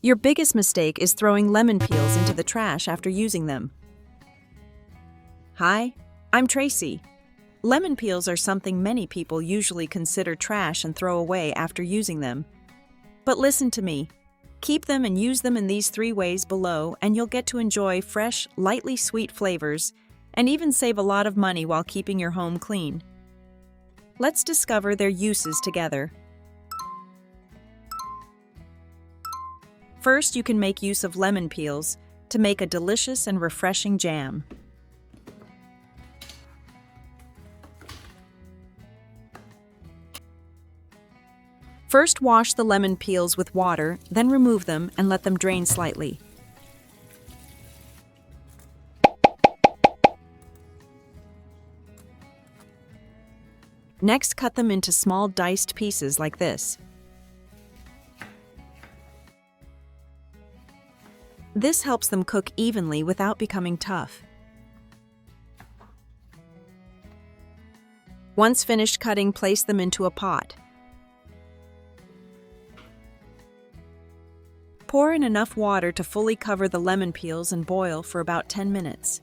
Your biggest mistake is throwing lemon peels into the trash after using them. Hi, I'm Tracy. Lemon peels are something many people usually consider trash and throw away after using them. But listen to me. Keep them and use them in these 3 ways below, and you'll get to enjoy fresh, lightly sweet flavors and even save a lot of money while keeping your home clean. Let's discover their uses together. First, you can make use of lemon peels to make a delicious and refreshing jam. First, wash the lemon peels with water, then remove them and let them drain slightly. Next, cut them into small diced pieces like this. This helps them cook evenly without becoming tough. Once finished cutting, place them into a pot. Pour in enough water to fully cover the lemon peels and boil for about 10 minutes.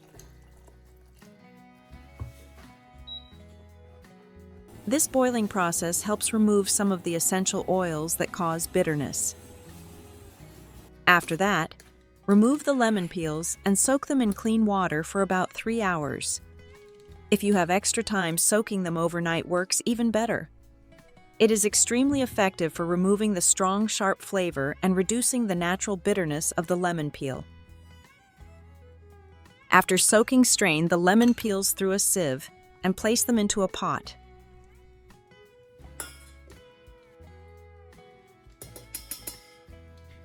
This boiling process helps remove some of the essential oils that cause bitterness. After that, remove the lemon peels and soak them in clean water for about 3 hours. If you have extra time, soaking them overnight works even better. It is extremely effective for removing the strong, sharp flavor and reducing the natural bitterness of the lemon peel. After soaking, strain the lemon peels through a sieve and place them into a pot.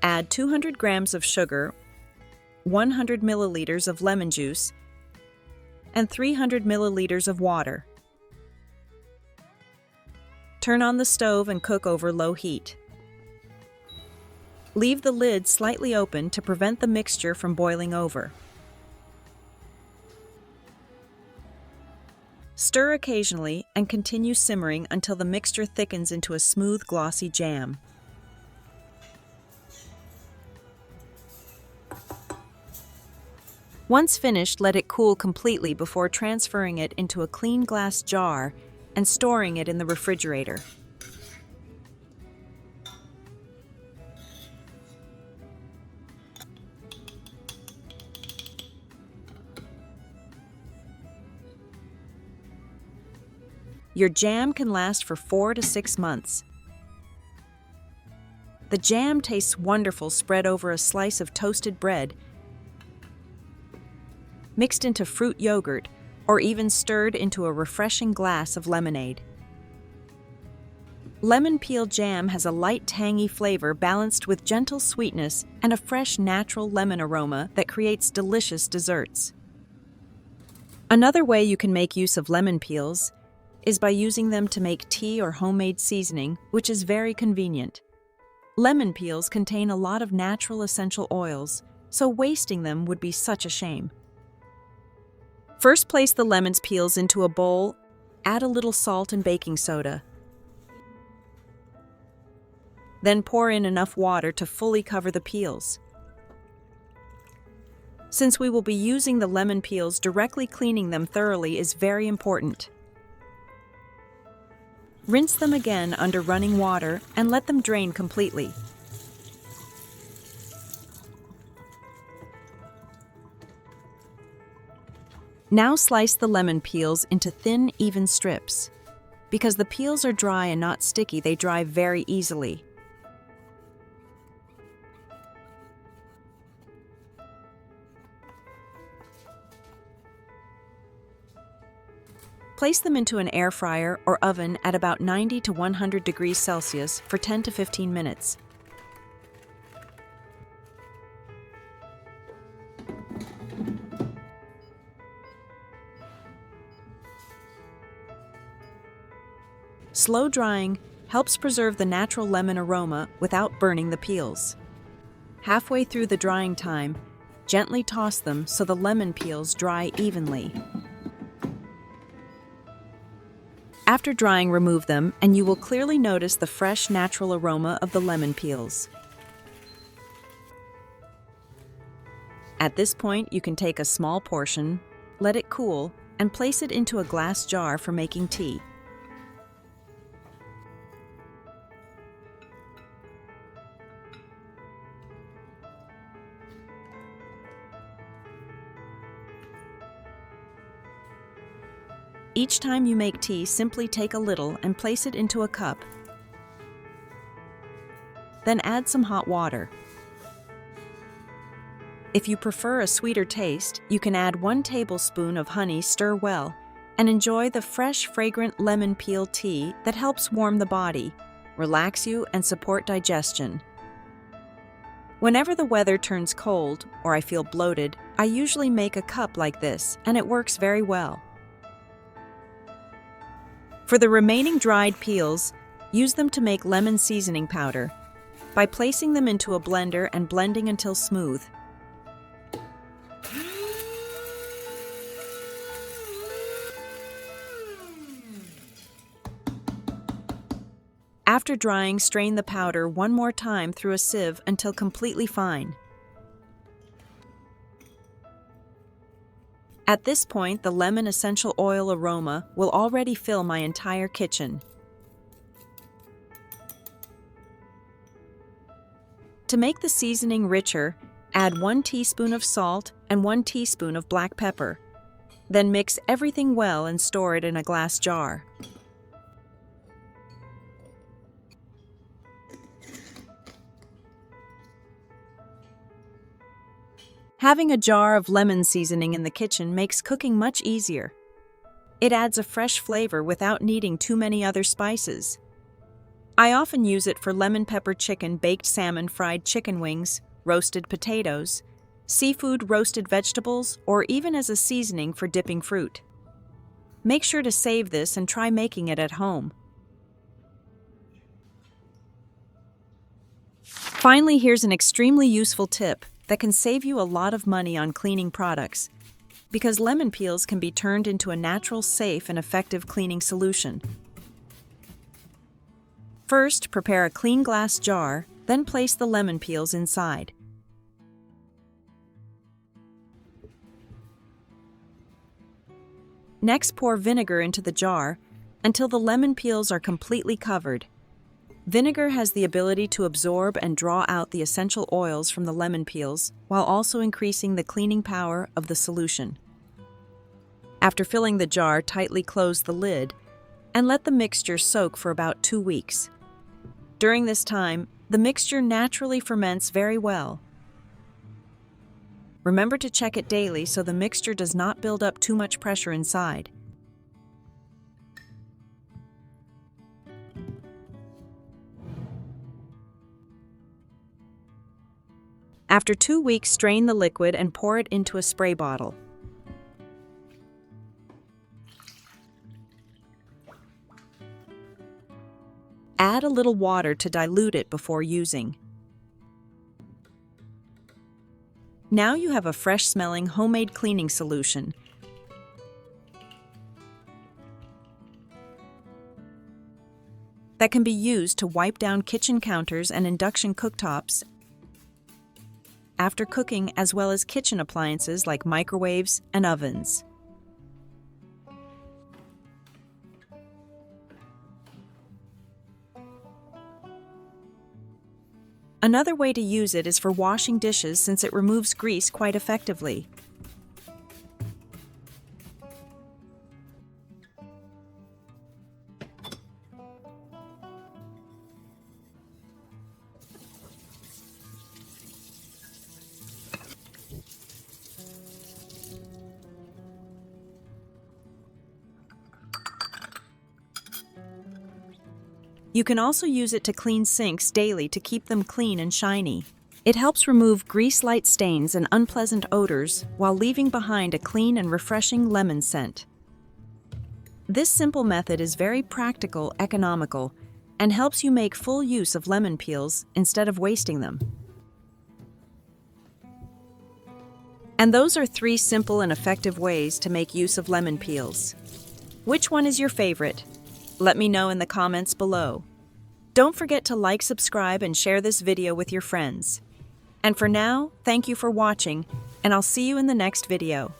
Add 200 grams of sugar, 100 milliliters of lemon juice, and 300 milliliters of water. Turn on the stove and cook over low heat. Leave the lid slightly open to prevent the mixture from boiling over. Stir occasionally and continue simmering until the mixture thickens into a smooth, glossy jam. Once finished, let it cool completely before transferring it into a clean glass jar and storing it in the refrigerator. Your jam can last for 4 to 6 months. The jam tastes wonderful spread over a slice of toasted bread, mixed into fruit yogurt, or even stirred into a refreshing glass of lemonade. Lemon peel jam has a light, tangy flavor balanced with gentle sweetness and a fresh, natural lemon aroma that creates delicious desserts. Another way you can make use of lemon peels is by using them to make tea or homemade seasoning, which is very convenient. Lemon peels contain a lot of natural essential oils, so wasting them would be such a shame. First, place the lemon peels into a bowl, add a little salt and baking soda. Then pour in enough water to fully cover the peels. Since we will be using the lemon peels, directly cleaning them thoroughly is very important. Rinse them again under running water and let them drain completely. Now slice the lemon peels into thin, even strips. Because the peels are dry and not sticky, they dry very easily. Place them into an air fryer or oven at about 90 to 100 degrees Celsius for 10 to 15 minutes. Slow drying helps preserve the natural lemon aroma without burning the peels. Halfway through the drying time, gently toss them so the lemon peels dry evenly. After drying, remove them, and you will clearly notice the fresh, natural aroma of the lemon peels. At this point, you can take a small portion, let it cool, and place it into a glass jar for making tea. Each time you make tea, simply take a little and place it into a cup. Then add some hot water. If you prefer a sweeter taste, you can add 1 tablespoon of honey, stir well, and enjoy the fresh, fragrant lemon peel tea that helps warm the body, relax you, and support digestion. Whenever the weather turns cold or I feel bloated, I usually make a cup like this, and it works very well. For the remaining dried peels, use them to make lemon seasoning powder by placing them into a blender and blending until smooth. After drying, strain the powder one more time through a sieve until completely fine. At this point, the lemon essential oil aroma will already fill my entire kitchen. To make the seasoning richer, add 1 teaspoon of salt and 1 teaspoon of black pepper. Then mix everything well and store it in a glass jar. Having a jar of lemon seasoning in the kitchen makes cooking much easier. It adds a fresh flavor without needing too many other spices. I often use it for lemon pepper chicken, baked salmon, fried chicken wings, roasted potatoes, seafood, roasted vegetables, or even as a seasoning for dipping fruit. Make sure to save this and try making it at home. Finally, here's an extremely useful tip that can save you a lot of money on cleaning products, because lemon peels can be turned into a natural, safe, and effective cleaning solution. First, prepare a clean glass jar, then place the lemon peels inside. Next, pour vinegar into the jar until the lemon peels are completely covered. Vinegar has the ability to absorb and draw out the essential oils from the lemon peels while also increasing the cleaning power of the solution. After filling the jar, tightly close the lid and let the mixture soak for about 2 weeks. During this time, the mixture naturally ferments very well. Remember to check it daily so the mixture does not build up too much pressure inside. After 2 weeks, strain the liquid and pour it into a spray bottle. Add a little water to dilute it before using. Now you have a fresh-smelling homemade cleaning solution. That can be used to wipe down kitchen counters and induction cooktops after cooking, as well as kitchen appliances like microwaves and ovens. Another way to use it is for washing dishes since it removes grease quite effectively. You can also use it to clean sinks daily to keep them clean and shiny. It helps remove grease-light stains and unpleasant odors while leaving behind a clean and refreshing lemon scent. This simple method is very practical, economical, and helps you make full use of lemon peels instead of wasting them. And those are 3 simple and effective ways to make use of lemon peels. Which one is your favorite? Let me know in the comments below. Don't forget to like, subscribe, and share this video with your friends. And for now, thank you for watching, and I'll see you in the next video.